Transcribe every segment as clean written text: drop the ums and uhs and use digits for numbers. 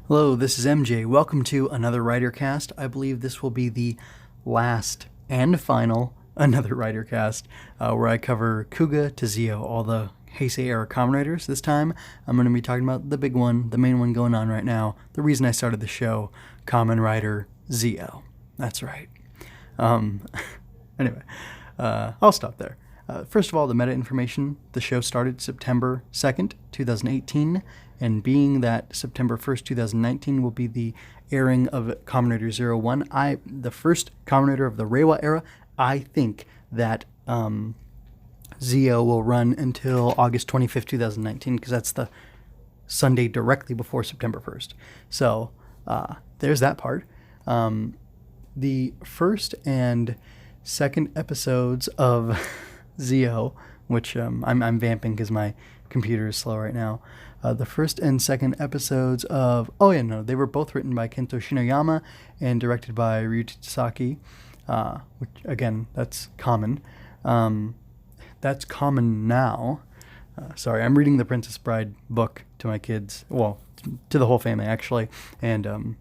Hello, this is MJ. Welcome to another Ridercast. I believe this will be the last and final another Ridercast where I cover Kuuga to Zi-O, all the Hesei-era Kamen Riders. This time, I'm going to be talking about the big one, the main one going on right now, the reason I started the show, Kamen Rider Zi-O. That's right. Anyway, I'll stop there. First of all, the meta information. The show started September 2nd, 2018, and being that September 1st, 2019 will be the airing of Kamen Rider 01, the first Kamen Rider of the Reiwa era, I think that Zi-O will run until August 25th, 2019, because that's the Sunday directly before September 1st. So there's that part. The first and second episodes of Zi-O, which I'm vamping because my computer is slow right now. The first and second episodes of... they were both written by Kento Shinoyama and directed by Ryuichi Sasaki, which, again, that's common. That's common now. Sorry, I'm reading the Princess Bride book to my kids. Well, to the whole family, actually. And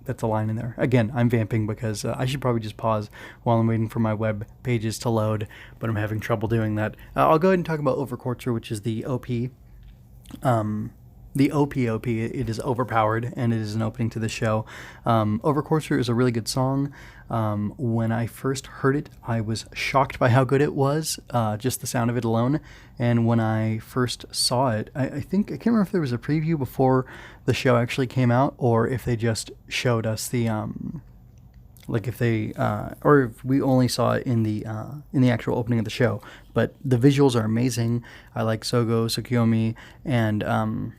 that's a line in there. Again, I'm vamping because I should probably just pause while I'm waiting for my web pages to load, but I'm having trouble doing that. I'll go ahead and talk about Overcourtser, which is the OP. The OP, it is overpowered, and it is an opening to the show. Overcourtser is a really good song. When I first heard it, I was shocked by how good it was, just the sound of it alone. And when I first saw it, I can't remember if there was a preview before the show actually came out, or if they just showed us the, or if we only saw it in the actual opening of the show. But the visuals are amazing. I like Sogou Tokiwa and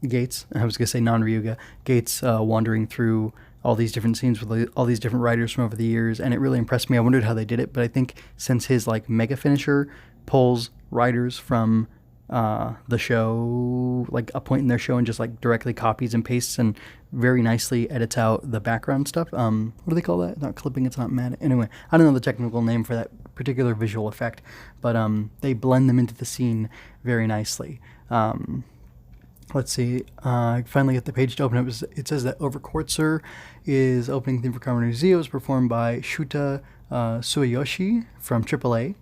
Gates. I was gonna say non-Ryuga. Gates wandering through all these different scenes with all these different riders from over the years, and it really impressed me. I wondered how they did it, but I think since his mega finisher pulls riders from the show, a point in their show, and just directly copies and pastes and very nicely edits out the background stuff. What do they call that? Not clipping, it's not matte. Anyway, I don't know the technical name for that particular visual effect, but they blend them into the scene very nicely. Let's see. I finally get the page to open. It says that Overcourtser is opening theme for Kamen Rider Zi-O is performed by Shuta Sueyoshi from AAA.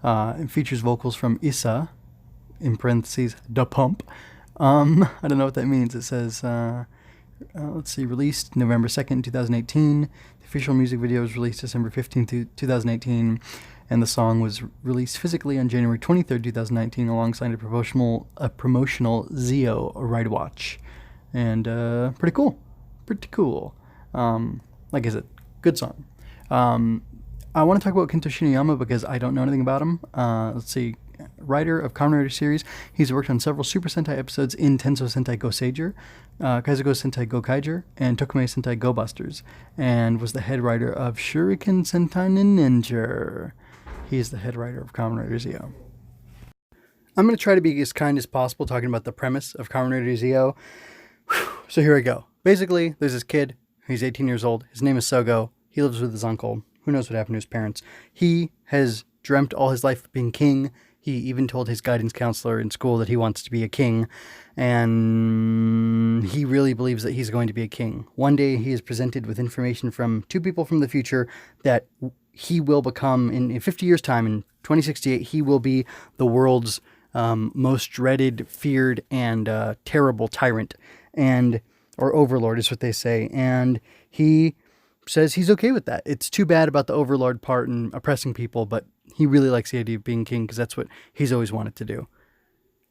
It features vocals from Issa, in parentheses, Da Pump. I don't know what that means. It says, let's see, released November 2nd, 2018. The official music video was released December 15th, 2018. And the song was released physically on January 23rd, 2019, alongside a promotional Zi-O ride watch. And pretty cool. Like I said, good song. I want to talk about Kento Shinoyama because I don't know anything about him. Let's see. Writer of Kamen Rider series. He's worked on several Super Sentai episodes in Tenso Sentai Go Seiger, Kaizogo Sentai Go Kaiger, and Tokume Sentai Go Busters, and was the head writer of Shuriken Sentai Ninja. He is the head writer of Kamen Rider Zi-O. I'm going to try to be as kind as possible talking about the premise of Kamen Rider Zi-O. So here I go. Basically, there's this kid. He's 18 years old. His name is Sogo. He lives with his uncle. Who knows what happened to his parents? He has dreamt all his life of being king. He even told his guidance counselor in school that he wants to be a king, and he really believes that he's going to be a king. One day he is presented with information from two people from the future that he will become, in 50 years' time, in 2068, he will be the world's most dreaded, feared, and terrible tyrant, or overlord is what they say, and he says he's okay with that. It's too bad about the overlord part and oppressing people, but he really likes the idea of being king because that's what he's always wanted to do.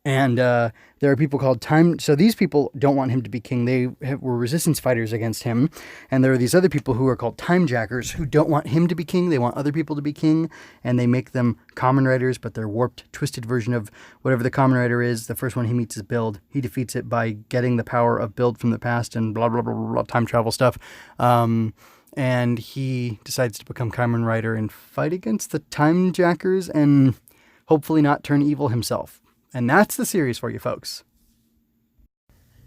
And there are people called so these people don't want him to be king. They were resistance fighters against him. And there are these other people who are called time jackers who don't want him to be king. They want other people to be king, and they make them Kamen Riders, but they're warped, twisted version of whatever the Kamen Rider is. The first one he meets is Build. He defeats it by getting the power of Build from the past and blah, blah, blah, blah, blah, time travel stuff. And he decides to become Kamen Rider and fight against the time jackers and hopefully not turn evil himself. And that's the series for you folks.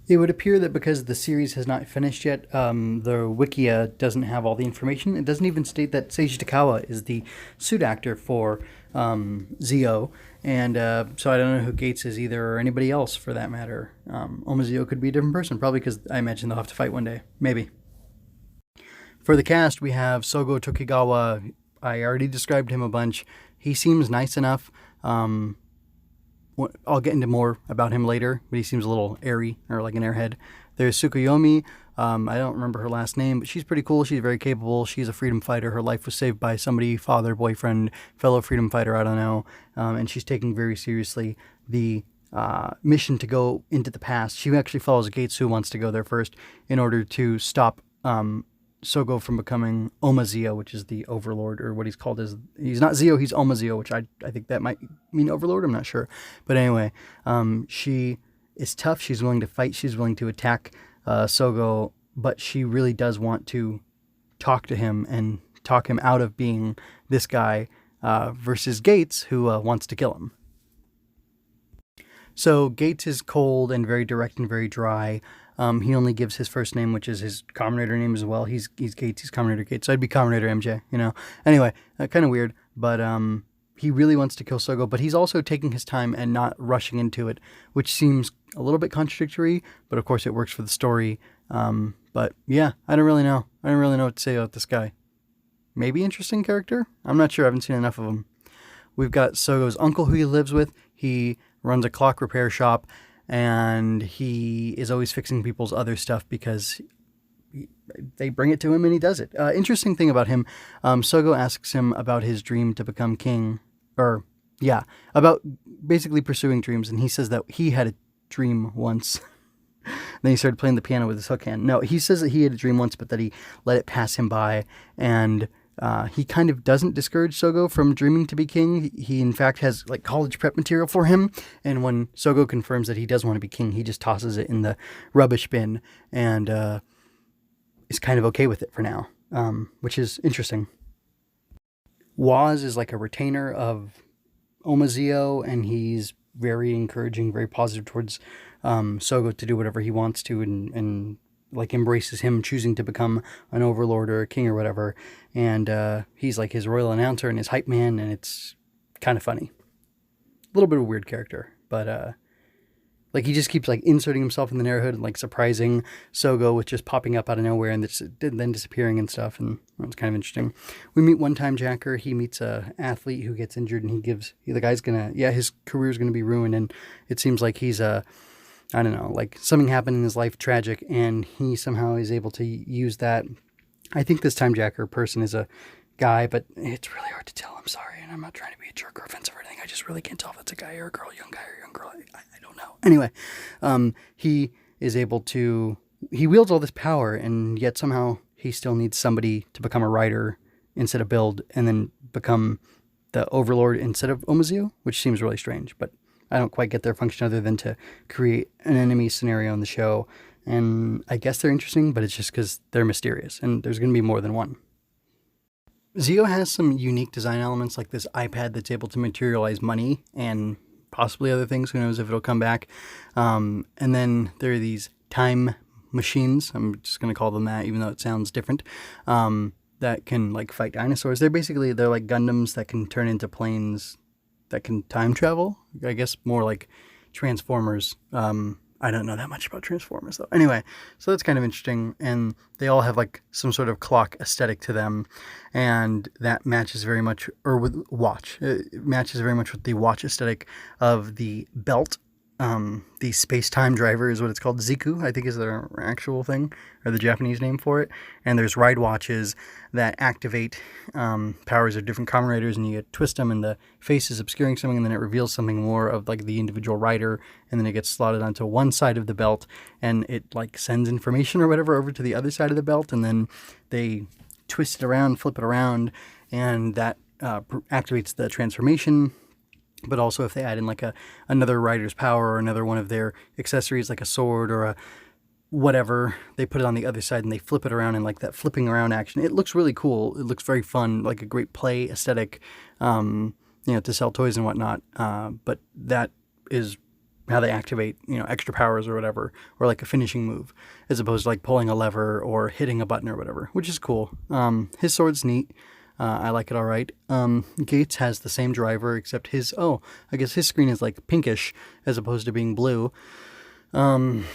It would appear that because the series has not finished yet, the Wikia doesn't have all the information. It doesn't even state that Seiji Takawa is the suit actor for Zi-O, And so I don't know who Gates is either, or anybody else for that matter. Zi-O could be a different person, probably because I imagine they'll have to fight one day. Maybe. For the cast, we have Sogou Tokiwa. I already described him a bunch. He seems nice enough. I'll get into more about him later, but he seems a little airy, or like an airhead. There's Tsukuyomi. I don't remember her last name, but she's pretty cool. She's very capable. She's a freedom fighter. Her life was saved by somebody, father, boyfriend, fellow freedom fighter, I don't know. And she's taking very seriously the mission to go into the past. She actually follows Gates, who wants to go there first, in order to stop Sogou from becoming Zi-O, which is the overlord, or what he's called is, he's not Zi-O, he's Zi-O, which I think that might mean overlord, I'm not sure. But anyway, she is tough, she's willing to fight, she's willing to attack Sogou, but she really does want to talk to him and talk him out of being this guy versus Gates, who wants to kill him. So Gates is cold and very direct and very dry. He only gives his first name, which is his Kamen Rider name as well. He's Gates, he's Kamen Rider Gates. So I'd be Kamen Rider MJ, you know. Anyway, kind of weird, but he really wants to kill Sogou, but he's also taking his time and not rushing into it, which seems a little bit contradictory, but of course it works for the story. But yeah, I don't really know. I don't really know what to say about this guy. Maybe interesting character? I'm not sure. I haven't seen enough of him. We've got Sogou's uncle who he lives with. He runs a clock repair shop, and he is always fixing people's other stuff because they bring it to him and he does it. Interesting thing about him, Sogou asks him about his dream to become king, about basically pursuing dreams, and he says that he had a dream once. Then he started playing the piano with his hook hand. No, he says that he had a dream once, but that he let it pass him by, and he kind of doesn't discourage Sogou from dreaming to be king. He in fact has like college prep material for him, and when Sogou confirms that he does want to be king, he just tosses it in the rubbish bin and is kind of okay with it for now, which is interesting. Waz is like a retainer of Zi-O, and he's very encouraging, very positive towards Sogou to do whatever he wants to, and like embraces him choosing to become an overlord or a king or whatever. And he's like his royal announcer and his hype man, and it's kind of funny. A little bit of a weird character, but like he just keeps like inserting himself in the neighborhood and like surprising Sogou with just popping up out of nowhere and then disappearing and stuff, and it's kind of interesting. We meet One Time Jacker. He meets a athlete who gets injured, and the guy's gonna, his career's gonna be ruined, and it seems like he's I don't know, like something happened in his life, tragic, and he somehow is able to use that. I think this Time Jacker person is a guy, but it's really hard to tell. I'm sorry, and I'm not trying to be a jerk or offensive or anything. I just really can't tell if it's a guy or a girl, young guy or young girl. I don't know. Anyway, he is able to, he wields all this power, and yet somehow he still needs somebody to become a rider instead of Build, and then become the overlord instead of Zi-O, which seems really strange, but I don't quite get their function other than to create an enemy scenario in the show. And I guess they're interesting, but it's just because they're mysterious, and there's going to be more than one. Zi-O has some unique design elements, like this iPad that's able to materialize money and possibly other things. Who knows if it'll come back. And then there are these time machines. I'm just going to call them that, even though it sounds different. That can like fight dinosaurs. They're like Gundams that can turn into planes that can time travel. I guess more like Transformers. I don't know that much about Transformers though. Anyway, so that's kind of interesting, and they all have like some sort of clock aesthetic to them, and that matches very much, or with watch, it matches very much with the watch aesthetic of the belt. The space-time driver is what it's called. Ziku, I think, is their actual thing, or the Japanese name for it. And there's ride watches that activate powers of different Kamen Riders, and you twist them, and the face is obscuring something, and then it reveals something more of like the individual rider, and then it gets slotted onto one side of the belt, and it like sends information or whatever over to the other side of the belt, and then they twist it around, flip it around, and that activates the transformation. But also if they add in like another rider's power or another one of their accessories, like a sword or a whatever, they put it on the other side and they flip it around, and like that flipping around action, it looks really cool. It looks very fun, like a great play aesthetic, to sell toys and whatnot. But that is how they activate, extra powers or whatever, or like a finishing move, as opposed to like pulling a lever or hitting a button or whatever, which is cool. His sword's neat. I like it all right. Gates has the same driver, except I guess his screen is like pinkish as opposed to being blue. And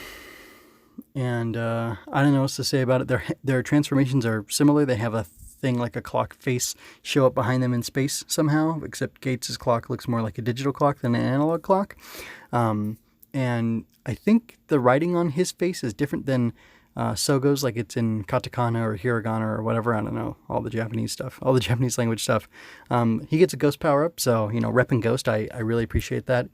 I don't know what to say about it. Their transformations are similar. They have a thing like a clock face show up behind them in space somehow, except Gates's clock looks more like a digital clock than an analog clock. And I think the writing on his face is different than Sogou's, like it's in katakana or hiragana or whatever. I don't know, all the Japanese stuff, all the Japanese language stuff. He gets a ghost power up, so, repping ghost, I really appreciate that.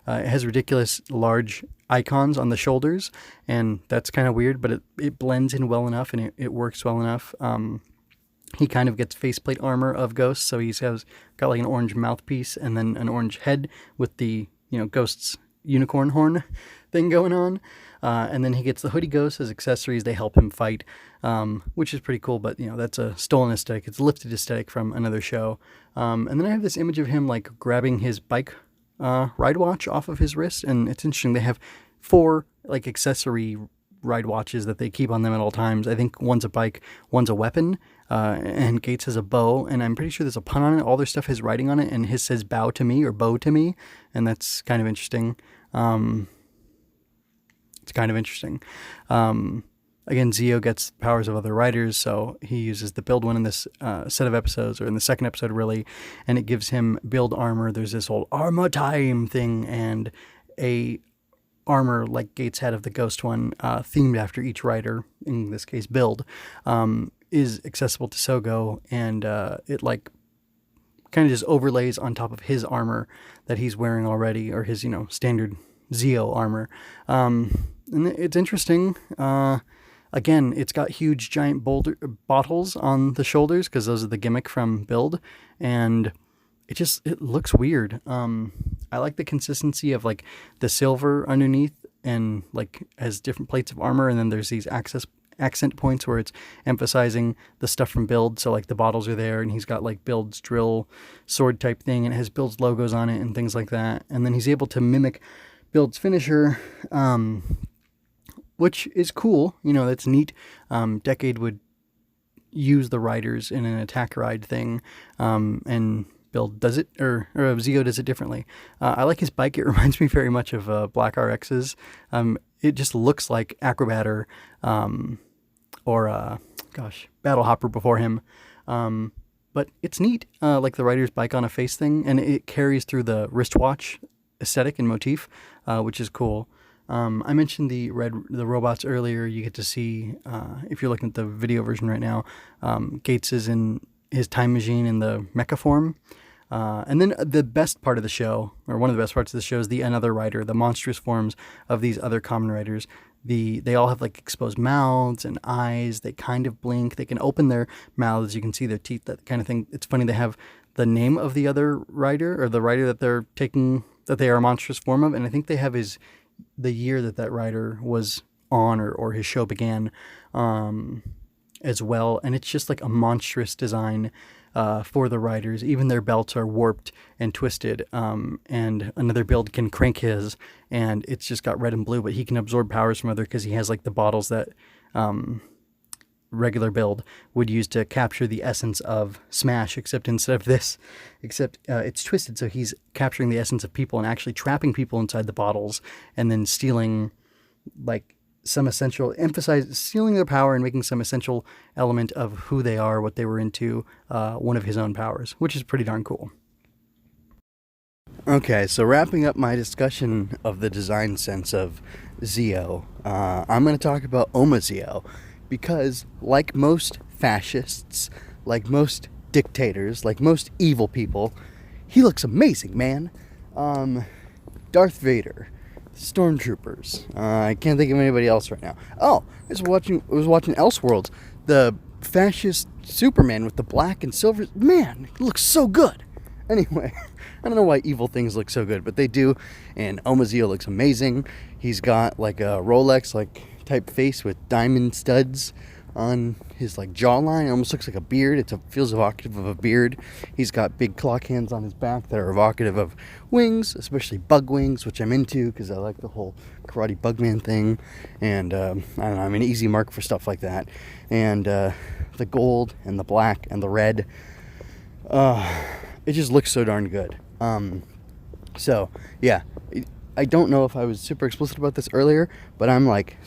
It has ridiculous large icons on the shoulders, and that's kind of weird, but it blends in well enough, and it works well enough. He kind of gets faceplate armor of Ghost, so he's got like an orange mouthpiece and then an orange head with the, Ghost's unicorn horn thing going on. And then he gets the hoodie Ghost as accessories. They help him fight, which is pretty cool, but, that's a stolen aesthetic. It's a lifted aesthetic from another show. And then I have this image of him, like, grabbing his bike ride watch off of his wrist, and it's interesting. They have 4, like, accessory ride watches that they keep on them at all times. I think one's a bike, one's a weapon, and Gates has a bow, and I'm pretty sure there's a pun on it. All their stuff has writing on it, and his says bow to me or bow to me, and that's kind of interesting. It's kind of interesting. Again, Zi-O gets powers of other riders, so he uses the build one in this set of episodes, or in the second episode really, and it gives him build armor. There's this whole armor time thing, and a armor like Gates had of the Ghost one, themed after each rider, in this case Build, is accessible to Sogou, and it like kind of just overlays on top of his armor that he's wearing already, or his, standard Zi-O armor. And it's interesting. Again, it's got huge giant bottles on the shoulders, because those are the gimmick from Build, and it looks weird. I like the consistency of like the silver underneath, and like has different plates of armor, and then there's these accent points where it's emphasizing the stuff from Build. So like the bottles are there, and he's got like Build's drill sword type thing, and it has Build's logos on it and things like that. And then he's able to mimic Build's finisher, which is cool. That's neat. Decade would use the riders in an attack ride thing, and Build does it, or Zi-O does it differently. I like his bike. It reminds me very much of Black RX's. It just looks like Acrobat or Battle Hopper before him. But it's neat, like the rider's bike on a face thing, and it carries through the wristwatch aesthetic and motif, which is cool. I mentioned the robots earlier. You get to see, if you're looking at the video version right now, Gates is in his time machine in the mecha form. And then the best part of the show, or one of the best parts of the show, is the another rider, the monstrous forms of these other Kamen Riders. They all have like exposed mouths and eyes. They kind of blink. They can open their mouths. You can see their teeth, that kind of thing. It's funny, they have the name of the other rider, or the rider that they're taking, that they are a monstrous form of, and I think they have the year that rider was on, or his show began, as well. And it's just like a monstrous design for the riders. Even their belts are warped and twisted, and another Build can crank his, and it's just got red and blue, but he can absorb powers from other, because he has like the bottles that regular Build would use to capture the essence of Smash, except instead of this, it's twisted, so he's capturing the essence of people and actually trapping people inside the bottles, and then stealing like stealing their power and making some essential element of who they are, what they were into, one of his own powers, which is pretty darn cool. Okay, so wrapping up my discussion of the design sense of Zi-O, I'm going to talk about Oma Zi-O, because like most fascists, like most dictators, like most evil people, he looks amazing, man. Darth Vader, Stormtroopers. I can't think of anybody else right now. Oh, I was watching Elseworlds. The fascist Superman with the black and silver. Man, it looks so good. Anyway, I don't know why evil things look so good, but they do. And Oma Zi-O looks amazing. He's got like a Rolex like type face with diamond studs on his like jawline. It almost looks like a beard. Feels evocative of a beard. He's got big clock hands on his back that are evocative of wings, especially bug wings, which I'm into because I like the whole karate bugman thing. And I don't know, I'm an easy mark for stuff like that. And the gold and the black and the red, It just looks so darn good. So yeah, I don't know if I was super explicit about this earlier, but I'm like,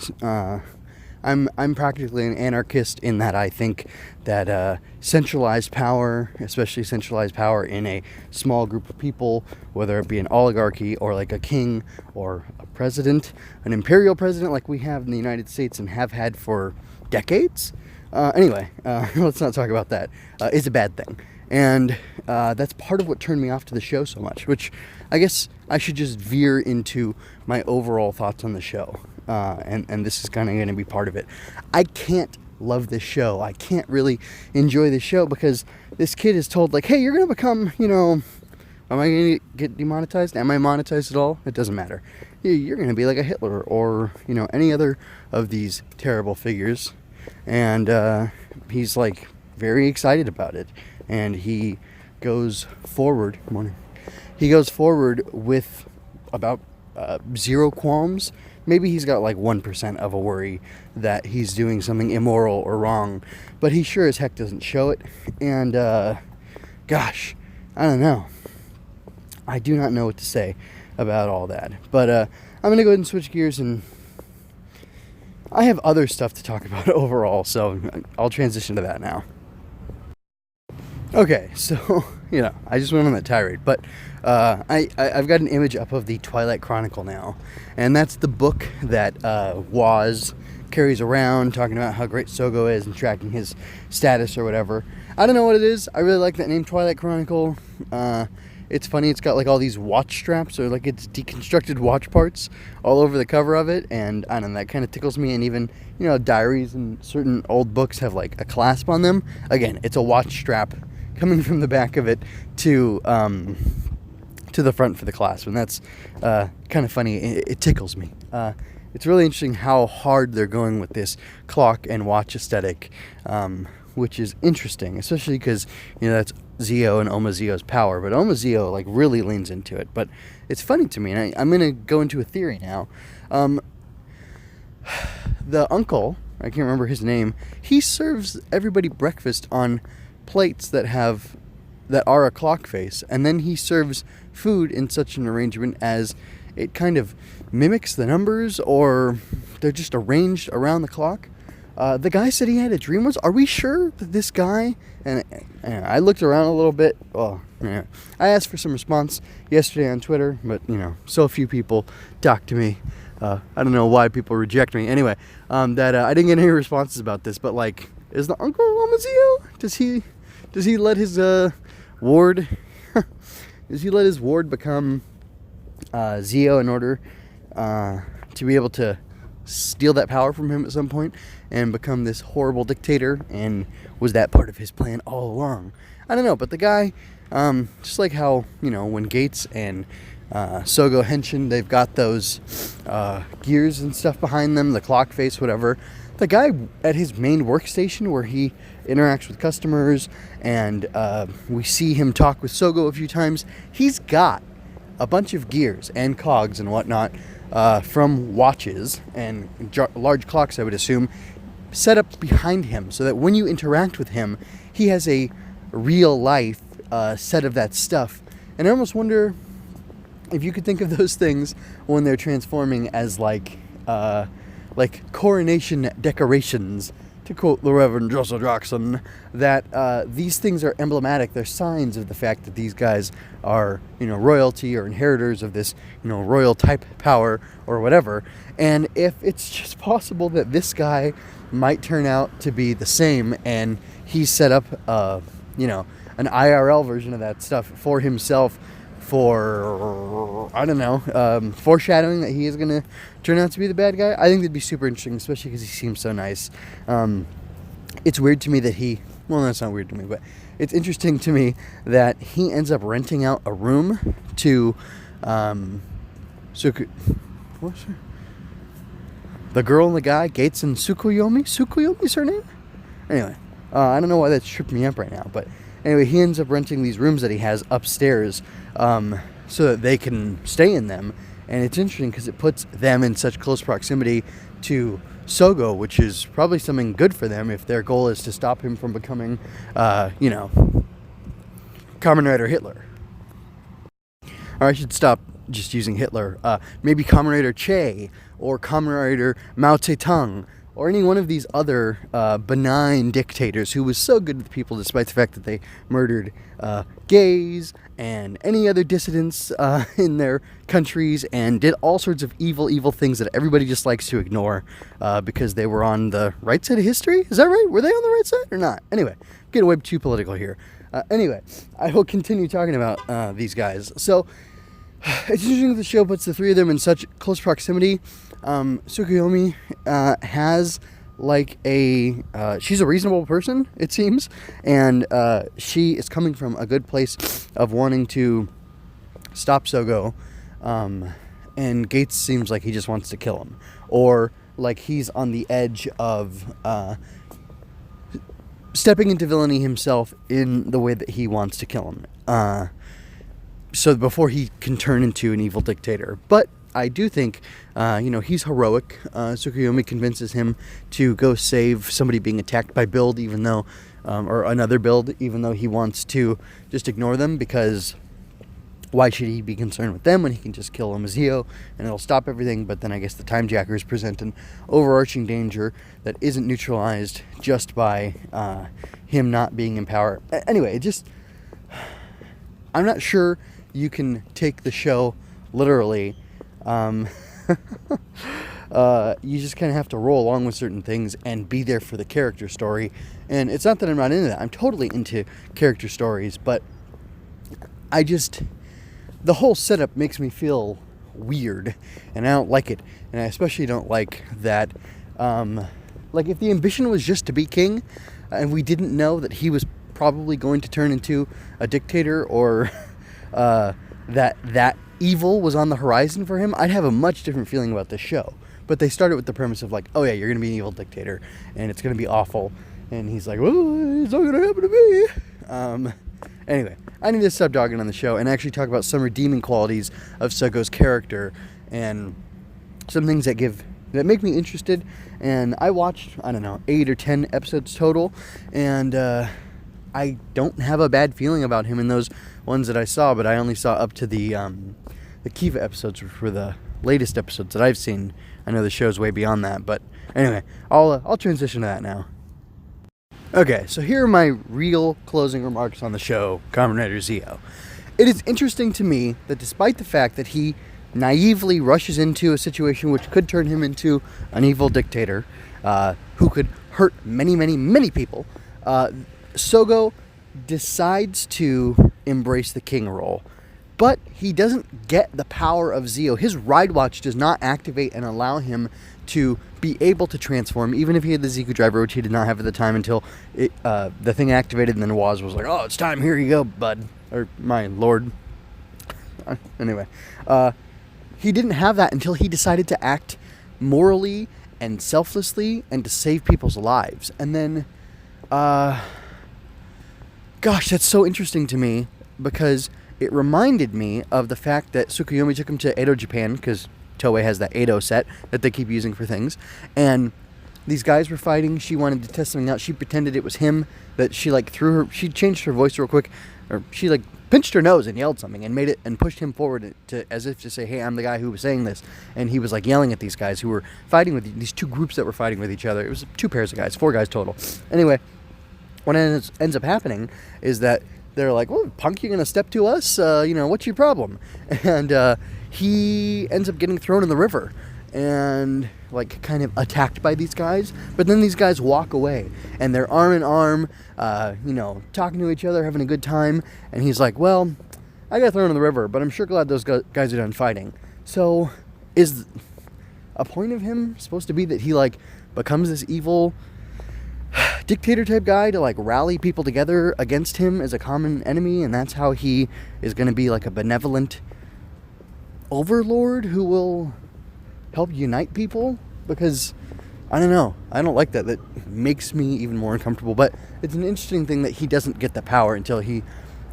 I'm practically an anarchist in that I think that centralized power, especially centralized power in a small group of people, whether it be an oligarchy or like a king or a president, an imperial president like we have in the United States and have had for decades. Anyway, let's not talk about that. It's a bad thing. And that's part of what turned me off to the show so much, which I guess I should just veer into my overall thoughts on the show. And this is kind of going to be part of it. I can't love this show. I can't really enjoy this show because this kid is told, like, hey, you're going to become, am I going to get demonetized? Am I monetized at all? It doesn't matter. You're going to be like a Hitler or, any other of these terrible figures. And he's, like, very excited about it. And he goes forward. He goes forward with about zero qualms. Maybe he's got like 1% of a worry that he's doing something immoral or wrong, but he sure as heck doesn't show it. And gosh, I don't know. I do not know what to say about all that. But I'm going to go ahead and switch gears, and I have other stuff to talk about overall, so I'll transition to that now. Okay, so, I just went on that tirade, but I've got an image up of the Twilight Chronicle now, and that's the book that Woz carries around, talking about how great Sogou is and tracking his status or whatever. I don't know what it is. I really like that name, Twilight Chronicle. It's funny, it's got like all these watch straps, or like it's deconstructed watch parts all over the cover of it, and I don't know, that kind of tickles me. And even, diaries and certain old books have like a clasp on them. Again, it's a watch strap coming from the back of it to the front for the clasp, and that's kind of funny. It tickles me. It's really interesting how hard they're going with this clock and watch aesthetic, which is interesting, especially because that's Zi-O and Oma Zi-O's power, but Oma Zi-O like really leans into it. But it's funny to me, and I'm going to go into a theory now. The uncle, I can't remember his name, he serves everybody breakfast on plates that are a clock face, and then he serves food in such an arrangement as it kind of mimics the numbers, or they're just arranged around the clock. The guy said he had a dream once. Are we sure that this guy, and I looked around a little bit, I asked for some response yesterday on Twitter, but so few people talk to me. I don't know why people reject me. Anyway, that I didn't get any responses about this, but like, is the uncle Oma Zi-O? Does he let his ward become Zi-O in order to be able to steal that power from him at some point and become this horrible dictator? And was that part of his plan all along? I don't know, but the guy, just like how, when Gates and Sogou Henshin, they've got those gears and stuff behind them, the clock face, whatever. The guy at his main workstation where he interacts with customers, and we see him talk with Sogou a few times, he's got a bunch of gears and cogs and whatnot from watches and large clocks, I would assume, set up behind him so that when you interact with him, he has a real life set of that stuff. And I almost wonder if you could think of those things when they're transforming as like coronation decorations, to quote the Reverend Joseph Jackson, that these things are emblematic. They're signs of the fact that these guys are, royalty or inheritors of this, royal type power or whatever. And if it's just possible that this guy might turn out to be the same, and he set up, an IRL version of that stuff for himself, for, I don't know, foreshadowing that he is going to turn out to be the bad guy. I think that'd be super interesting, especially because he seems so nice. It's weird to me that that's not weird to me, but it's interesting to me that he ends up renting out a room to what's her? The girl and the guy, Gates and Tsukuyomi? Tsukuyomi's her name? Anyway, I don't know why that's tripping me up right now, but anyway, he ends up renting these rooms that he has upstairs so that they can stay in them. And it's interesting because it puts them in such close proximity to Sogou, which is probably something good for them if their goal is to stop him from becoming, Kamen Rider Hitler. Or I should stop just using Hitler. Maybe Kamen Rider Che, or Kamen Rider Mao Zedong, or any one of these other benign dictators who was so good to the people despite the fact that they murdered gays and any other dissidents in their countries and did all sorts of evil things that everybody just likes to ignore because they were on the right side of history? Is that right? Were they on the right side or not? Anyway, getting way too political here. Anyway, I will continue talking about these guys. So, it's interesting that the show puts the three of them in such close proximity. Tsukuyomi has like she's a reasonable person, it seems, and she is coming from a good place of wanting to stop Sogou, and Gates seems like he just wants to kill him, or like he's on the edge of stepping into villainy himself in the way that he wants to kill him. So before he can turn into an evil dictator. But I do think, he's heroic. Tsukuyomi convinces him to go save somebody being attacked by Build, even though, or another Build, even though he wants to just ignore them, because why should he be concerned with them when he can just kill them as Zi-O and it'll stop everything? But then I guess the Time Jackers present an overarching danger that isn't neutralized just by him not being in power. Anyway, I'm not sure you can take the show literally. You just kind of have to roll along with certain things and be there for the character story. And it's not that I'm not into that. I'm totally into character stories, but the whole setup makes me feel weird, and I don't like it. And I especially don't like that, like if the ambition was just to be king, and we didn't know that he was probably going to turn into a dictator, or that evil was on the horizon for him, I'd have a much different feeling about this show. But they started with the premise of like, oh yeah, you're going to be an evil dictator, and it's going to be awful. And he's like, well, it's not going to happen to me. Anyway, I need to stop dogging on the show and actually talk about some redeeming qualities of Sogou's character and some things that make me interested. And I watched, 8 or 10 episodes total, and I don't have a bad feeling about him in those ones that I saw, but I only saw up to the Kiva episodes, which were the latest episodes that I've seen. I know the show's way beyond that, but anyway, I'll transition to that now. Okay, so here are my real closing remarks on the show, Kamen Rider Zi-O. It is interesting to me that despite the fact that he naively rushes into a situation which could turn him into an evil dictator, who could hurt many people, Sogou decides to embrace the king role. But he doesn't get the power of Zi-O. His ride watch does not activate and allow him to be able to transform, even if he had the Ziku driver, which he did not have at the time until the thing activated, and then Waz was like, oh, it's time, here you go, bud. Or my lord. Anyway, he didn't have that until he decided to act morally and selflessly and to save people's lives. And then, gosh, that's so interesting to me, because it reminded me of the fact that Tsukuyomi took him to Edo, Japan, because Toei has that Edo set that they keep using for things, and these guys were fighting. She wanted to test something out. She pretended it was him, that she she changed her voice real quick, or she pinched her nose and yelled something and made it and pushed him forward as if to say, hey, I'm the guy who was saying this. And he was yelling at these guys who were fighting with these two groups that were fighting with each other. It was 2 pairs of guys, 4 guys total. Anyway, what ends up happening is that they're like, well, punk, you gonna step to us? What's your problem? And he ends up getting thrown in the river and kind of attacked by these guys. But then these guys walk away and they're arm in arm, talking to each other, having a good time. And he's like, well, I got thrown in the river, but I'm sure glad those guys are done fighting. So is a point of him supposed to be that he becomes this evil dictator type guy to rally people together against him as a common enemy, and that's how he is going to be a benevolent overlord who will help unite people? Because I don't know, I don't like that. That makes me even more uncomfortable. But it's an interesting thing that he doesn't get the power until he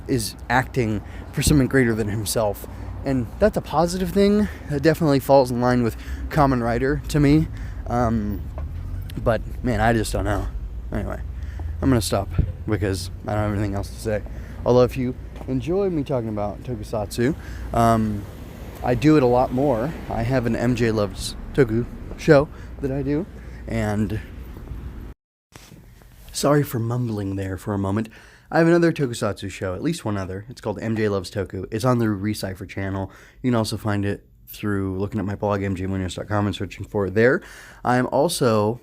is acting for something greater than himself, and that's a positive thing. That definitely falls in line with Kamen Rider to me. But man, I just don't know. Anyway, I'm going to stop because I don't have anything else to say. Although if you enjoy me talking about tokusatsu. I do it a lot more. I have an MJ Loves Toku show that I do, and sorry for mumbling there for a moment. I have another tokusatsu show, at least one other. It's called MJ Loves Toku. It's on the Recipher channel. You can also find it through looking at my blog, mjmunoz.com, and searching for it there. I'm also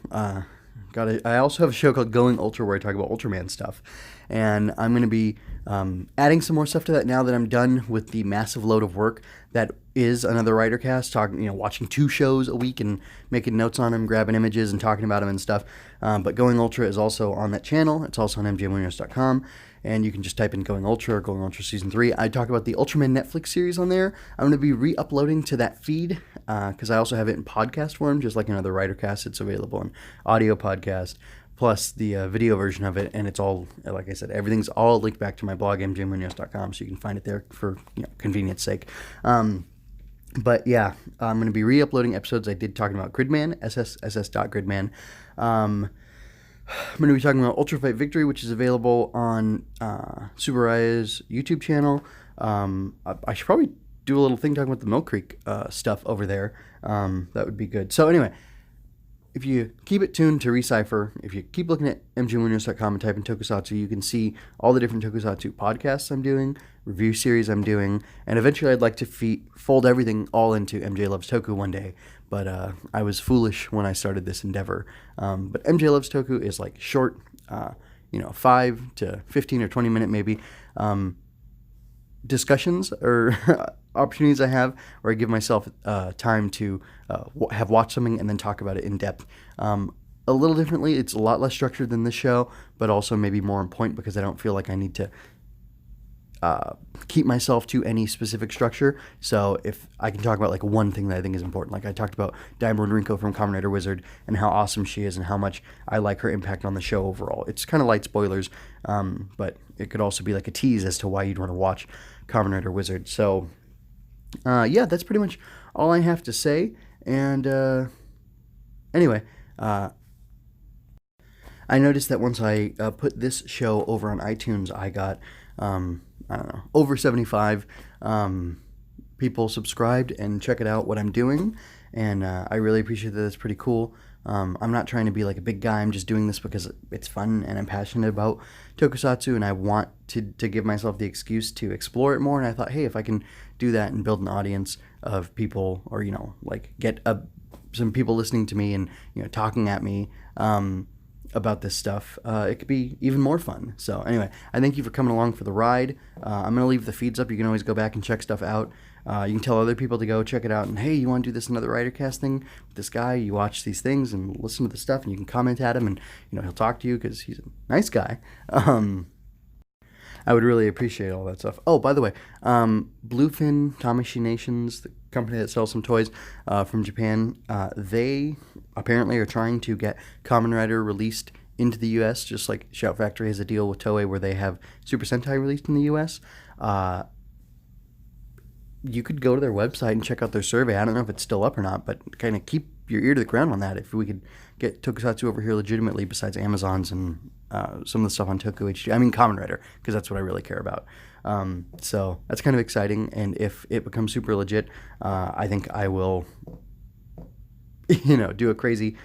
I also have a show called Going Ultra where I talk about Ultraman stuff, and I'm going to be adding some more stuff to that now that I'm done with the massive load of work that is another Ridercast, watching 2 shows a week and making notes on them, grabbing images and talking about them and stuff. But Going Ultra is also on that channel. It's also on mjmunoz.com, and you can just type in Going Ultra or Going Ultra Season 3. I talk about the Ultraman Netflix series on there. I'm going to be re-uploading to that feed because I also have it in podcast form, just like another Ridercast. It's available in audio podcast, plus the video version of it, and it's all, like I said, everything's all linked back to my blog, mjmunoz.com, so you can find it there for convenience sake. But yeah, I'm going to be re-uploading episodes I did talking about Gridman, ss.gridman. I'm going to be talking about Ultra Fight Victory, which is available on Super Aya's YouTube channel. I should probably do a little thing talking about the Mill Creek stuff over there. That would be good. So anyway, if you keep it tuned to Recipher, if you keep looking at mjmunoz.com and type in tokusatsu, you can see all the different tokusatsu podcasts I'm doing, review series I'm doing, and eventually I'd like to fold everything all into MJ Loves Toku one day, but I was foolish when I started this endeavor. But MJ Loves Toku is like short, 5 to 15 or 20 minute maybe, discussions or opportunities I have where I give myself time to have watched something and then talk about it in depth. A little differently, it's a lot less structured than this show, but also maybe more on point because I don't feel like I need to keep myself to any specific structure. So if I can talk about like one thing that I think is important, like I talked about Diamond Rinko from Kamen Rider Wizard and how awesome she is and how much I like her impact on the show overall. It's kind of light spoilers, but it could also be like a tease as to why you'd want to watch Kamen Rider Wizard. So yeah, that's pretty much all I have to say. And anyway, I noticed that once I put this show over on iTunes, I got over 75 people subscribed and check it out what I'm doing, and I really appreciate that. It's pretty cool. I'm not trying to be like a big guy. I'm just doing this because it's fun and I'm passionate about tokusatsu, and I want to give myself the excuse to explore it more. And I thought, hey, if I can do that and build an audience of people, or get some people listening to me and talking at me about this stuff, it could be even more fun. So anyway, I thank you for coming along for the ride. I'm going to leave the feeds up. You can always go back and check stuff out. You can tell other people to go check it out. And hey, you want to do this another Ridercast thing with this guy? You watch these things and listen to the stuff, and you can comment at him, and he'll talk to you because he's a nice guy. I would really appreciate all that stuff. Oh, by the way, Bluefin Tamashi Nations, the company that sells some toys from Japan, they apparently are trying to get Kamen Rider released into the U.S., just like Shout Factory has a deal with Toei where they have Super Sentai released in the U.S. You could go to their website and check out their survey. I don't know if it's still up or not, but kind of keep your ear to the ground on that. If we could get tokusatsu over here legitimately, besides Amazon's and some of the stuff on Toku HD, I mean Kamen Rider, because that's what I really care about. So that's kind of exciting, and if it becomes super legit, I think I will, do a crazy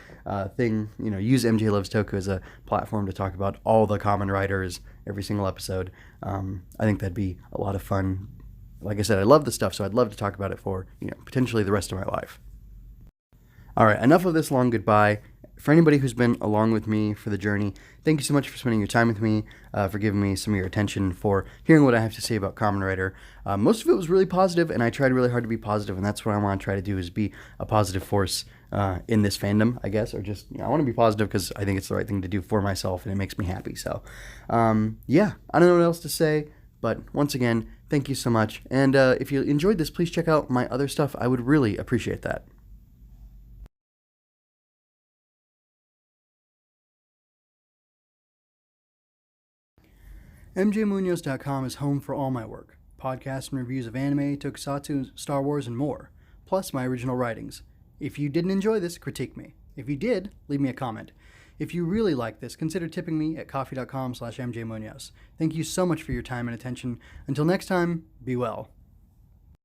thing. Use MJ Loves Toku as a platform to talk about all the Kamen Riders every single episode. I think that'd be a lot of fun. Like I said, I love the stuff, so I'd love to talk about it for potentially the rest of my life. All right, enough of this long goodbye. For anybody who's been along with me for the journey, thank you so much for spending your time with me, for giving me some of your attention, for hearing what I have to say about Kamen Rider. Most of it was really positive, and I tried really hard to be positive, and that's what I want to try to do, is be a positive force in this fandom, I guess, or just, I want to be positive because I think it's the right thing to do for myself, and it makes me happy. So, yeah, I don't know what else to say, but once again, thank you so much. And if you enjoyed this, please check out my other stuff. I would really appreciate that. mjmunoz.com is home for all my work, podcasts and reviews of anime, tokusatsu, Star Wars, and more, plus my original writings. If you didn't enjoy this, critique me. If you did, leave me a comment. If you really like this, consider tipping me at coffee.com/mjmunoz. Thank you so much for your time and attention. Until next time, be well.